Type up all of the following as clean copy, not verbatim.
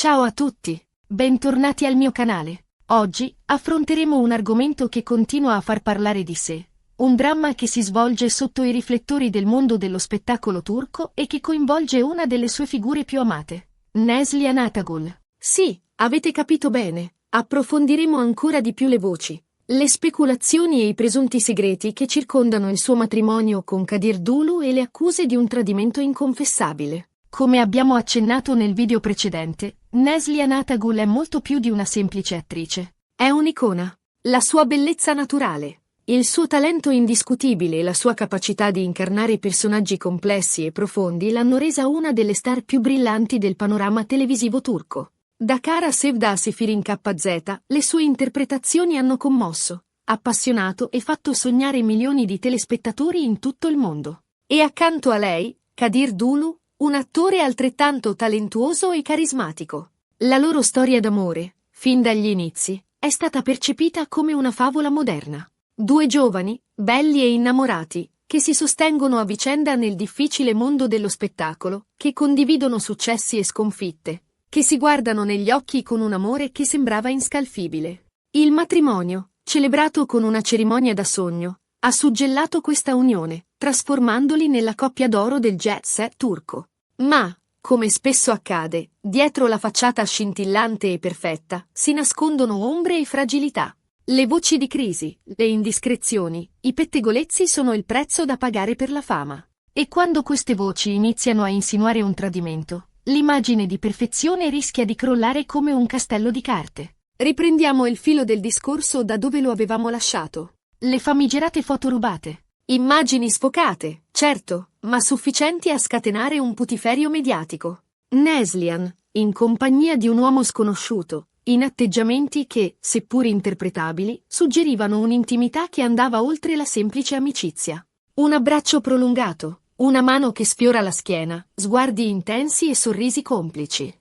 Ciao a tutti, bentornati al mio canale. Oggi affronteremo un argomento che continua a far parlare di sé, un dramma che si svolge sotto i riflettori del mondo dello spettacolo turco e che coinvolge una delle sue figure più amate, Neslihan Atagul. Sì, avete capito bene, approfondiremo ancora di più le voci, le speculazioni e i presunti segreti che circondano il suo matrimonio con Kadir Dulu e le accuse di un tradimento inconfessabile. Come abbiamo accennato nel video precedente, Neslihan Atagul è molto più di una semplice attrice. È un'icona. La sua bellezza naturale, il suo talento indiscutibile e la sua capacità di incarnare personaggi complessi e profondi l'hanno resa una delle star più brillanti del panorama televisivo turco. Da Kara Sevda a Sefirin KZ, le sue interpretazioni hanno commosso, appassionato e fatto sognare milioni di telespettatori in tutto il mondo. E accanto a lei, Kadir Dulu, un attore altrettanto talentuoso e carismatico. La loro storia d'amore, fin dagli inizi, è stata percepita come una favola moderna. Due giovani, belli e innamorati, che si sostengono a vicenda nel difficile mondo dello spettacolo, che condividono successi e sconfitte, che si guardano negli occhi con un amore che sembrava inscalfibile. Il matrimonio, celebrato con una cerimonia da sogno, ha suggellato questa unione, trasformandoli nella coppia d'oro del jet set turco. Ma, come spesso accade, dietro la facciata scintillante e perfetta, si nascondono ombre e fragilità. Le voci di crisi, le indiscrezioni, i pettegolezzi sono il prezzo da pagare per la fama. E quando queste voci iniziano a insinuare un tradimento, l'immagine di perfezione rischia di crollare come un castello di carte. Riprendiamo il filo del discorso da dove lo avevamo lasciato. Le famigerate foto rubate. Immagini sfocate, certo, ma sufficienti a scatenare un putiferio mediatico. Neslihan, in compagnia di un uomo sconosciuto, in atteggiamenti che, seppur interpretabili, suggerivano un'intimità che andava oltre la semplice amicizia. Un abbraccio prolungato, una mano che sfiora la schiena, sguardi intensi e sorrisi complici.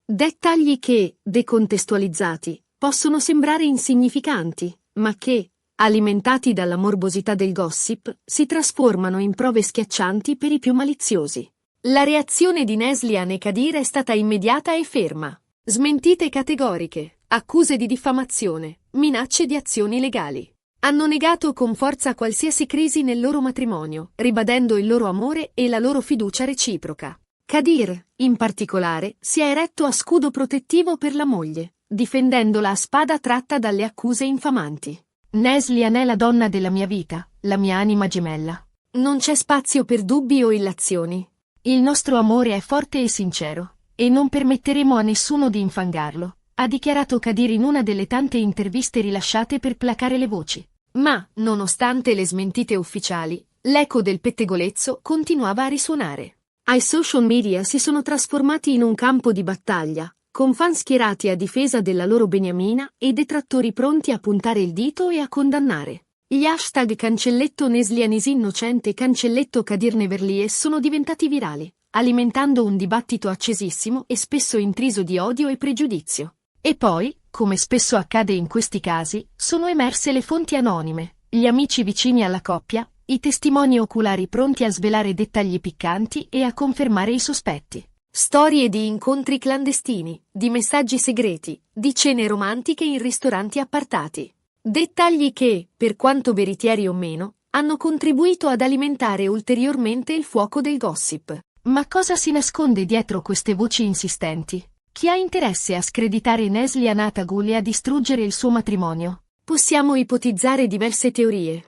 Dettagli che, decontestualizzati, possono sembrare insignificanti, ma che, alimentati dalla morbosità del gossip, si trasformano in prove schiaccianti per i più maliziosi. La reazione di Neslihan e Kadir è stata immediata e ferma. Smentite categoriche, accuse di diffamazione, minacce di azioni legali. Hanno negato con forza qualsiasi crisi nel loro matrimonio, ribadendo il loro amore e la loro fiducia reciproca. Kadir, in particolare, si è eretto a scudo protettivo per la moglie, difendendola a spada tratta dalle accuse infamanti. Neslihan è la donna della mia vita, la mia anima gemella. Non c'è spazio per dubbi o illazioni. Il nostro amore è forte e sincero, e non permetteremo a nessuno di infangarlo, ha dichiarato Kadir in una delle tante interviste rilasciate per placare le voci. Ma, nonostante le smentite ufficiali, l'eco del pettegolezzo continuava a risuonare. Ai social media si sono trasformati in un campo di battaglia, con fan schierati a difesa della loro beniamina e detrattori pronti a puntare il dito e a condannare. Gli hashtag cancelletto Neslihan innocente e cancelletto Kadir Neverlies sono diventati virali, alimentando un dibattito accesissimo e spesso intriso di odio e pregiudizio. E poi, come spesso accade in questi casi, sono emerse le fonti anonime, gli amici vicini alla coppia, i testimoni oculari pronti a svelare dettagli piccanti e a confermare i sospetti. Storie di incontri clandestini, di messaggi segreti, di cene romantiche in ristoranti appartati. Dettagli che, per quanto veritieri o meno, hanno contribuito ad alimentare ulteriormente il fuoco del gossip. Ma cosa si nasconde dietro queste voci insistenti? Chi ha interesse a screditare Neslihan Atagul e a distruggere il suo matrimonio? Possiamo ipotizzare diverse teorie.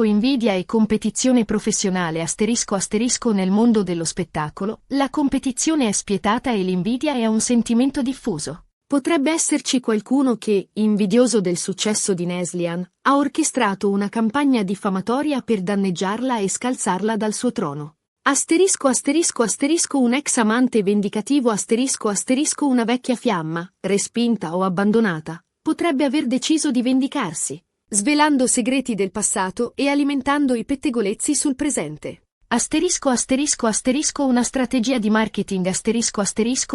Invidia e competizione professionale nel mondo dello spettacolo, la competizione è spietata e l'invidia è un sentimento diffuso. Potrebbe esserci qualcuno che, invidioso del successo di Neslihan, ha orchestrato una campagna diffamatoria per danneggiarla e scalzarla dal suo trono. Un ex amante vendicativo una vecchia fiamma, respinta o abbandonata, potrebbe aver deciso di vendicarsi, svelando segreti del passato e alimentando i pettegolezzi sul presente. Una strategia di marketing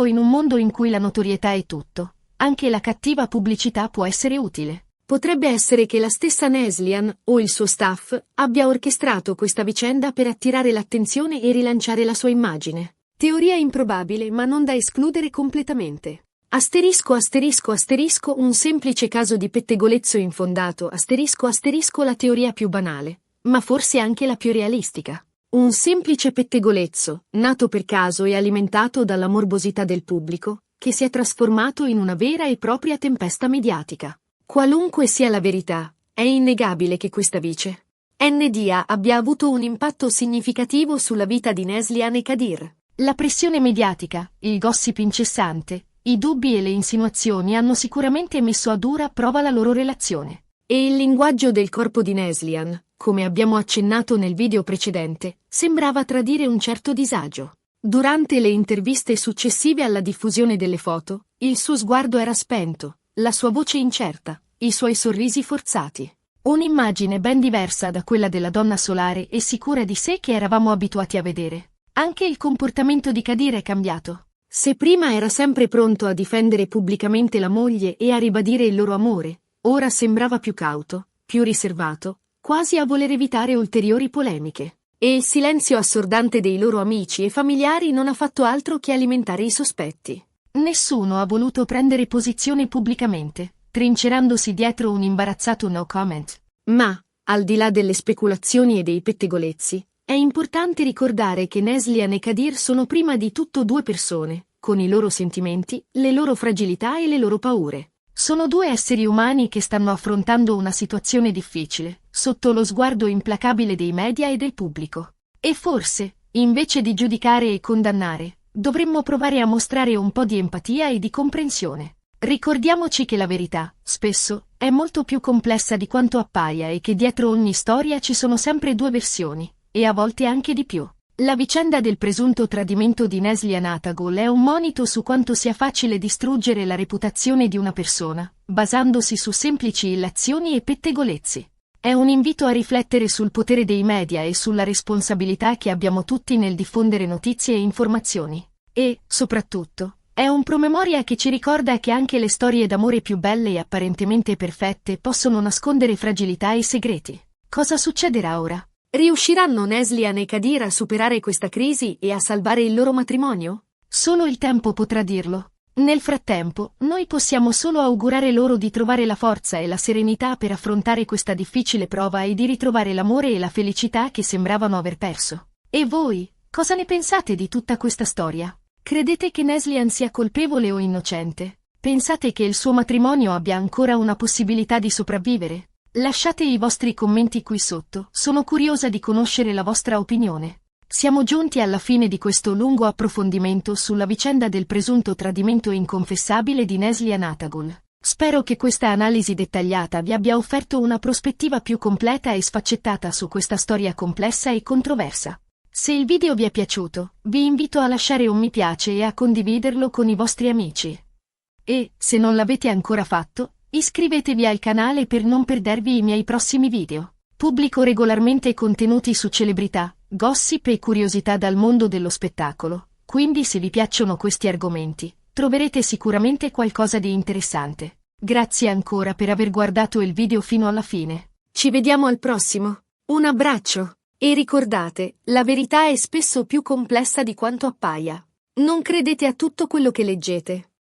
in un mondo in cui la notorietà è tutto. Anche la cattiva pubblicità può essere utile. Potrebbe essere che la stessa Neslihan, o il suo staff, abbia orchestrato questa vicenda per attirare l'attenzione e rilanciare la sua immagine. Teoria improbabile ma non da escludere completamente. Asterisco asterisco asterisco un semplice caso di pettegolezzo infondato asterisco asterisco la teoria più banale, ma forse anche la più realistica. Un semplice pettegolezzo, nato per caso e alimentato dalla morbosità del pubblico, che si è trasformato in una vera e propria tempesta mediatica. Qualunque sia la verità, è innegabile che questa vice NDA abbia avuto un impatto significativo sulla vita di Neslihan e Kadir. La pressione mediatica, il gossip incessante, i dubbi e le insinuazioni hanno sicuramente messo a dura prova la loro relazione. E il linguaggio del corpo di Neslihan, come abbiamo accennato nel video precedente, sembrava tradire un certo disagio. Durante le interviste successive alla diffusione delle foto, il suo sguardo era spento, la sua voce incerta, i suoi sorrisi forzati. Un'immagine ben diversa da quella della donna solare e sicura di sé che eravamo abituati a vedere. Anche il comportamento di Kadir è cambiato. Se prima era sempre pronto a difendere pubblicamente la moglie e a ribadire il loro amore, ora sembrava più cauto, più riservato, quasi a voler evitare ulteriori polemiche. E il silenzio assordante dei loro amici e familiari non ha fatto altro che alimentare i sospetti. Nessuno ha voluto prendere posizione pubblicamente, trincerandosi dietro un imbarazzato no comment. Ma, al di là delle speculazioni e dei pettegolezzi, è importante ricordare che Neslihan e Kadir sono prima di tutto due persone, con i loro sentimenti, le loro fragilità e le loro paure. Sono due esseri umani che stanno affrontando una situazione difficile, sotto lo sguardo implacabile dei media e del pubblico. E forse, invece di giudicare e condannare, dovremmo provare a mostrare un po' di empatia e di comprensione. Ricordiamoci che la verità, spesso, è molto più complessa di quanto appaia e che dietro ogni storia ci sono sempre due versioni, e a volte anche di più. La vicenda del presunto tradimento di Neslihan Atagul è un monito su quanto sia facile distruggere la reputazione di una persona, basandosi su semplici illazioni e pettegolezzi. È un invito a riflettere sul potere dei media e sulla responsabilità che abbiamo tutti nel diffondere notizie e informazioni. E, soprattutto, è un promemoria che ci ricorda che anche le storie d'amore più belle e apparentemente perfette possono nascondere fragilità e segreti. Cosa succederà ora? Riusciranno Neslihan e Kadir a superare questa crisi e a salvare il loro matrimonio? Solo il tempo potrà dirlo. Nel frattempo, noi possiamo solo augurare loro di trovare la forza e la serenità per affrontare questa difficile prova e di ritrovare l'amore e la felicità che sembravano aver perso. E voi, cosa ne pensate di tutta questa storia? Credete che Neslihan sia colpevole o innocente? Pensate che il suo matrimonio abbia ancora una possibilità di sopravvivere? Lasciate i vostri commenti qui sotto, sono curiosa di conoscere la vostra opinione. Siamo giunti alla fine di questo lungo approfondimento sulla vicenda del presunto tradimento inconfessabile di Neslihan Atagul. Spero che questa analisi dettagliata vi abbia offerto una prospettiva più completa e sfaccettata su questa storia complessa e controversa. Se il video vi è piaciuto, vi invito a lasciare un mi piace e a condividerlo con i vostri amici. E, se non l'avete ancora fatto, iscrivetevi al canale per non perdervi i miei prossimi video. Pubblico regolarmente contenuti su celebrità, gossip e curiosità dal mondo dello spettacolo, quindi se vi piacciono questi argomenti, troverete sicuramente qualcosa di interessante. Grazie ancora per aver guardato il video fino alla fine. Ci vediamo al prossimo. Un abbraccio! E ricordate, la verità è spesso più complessa di quanto appaia. Non credete a tutto quello che leggete.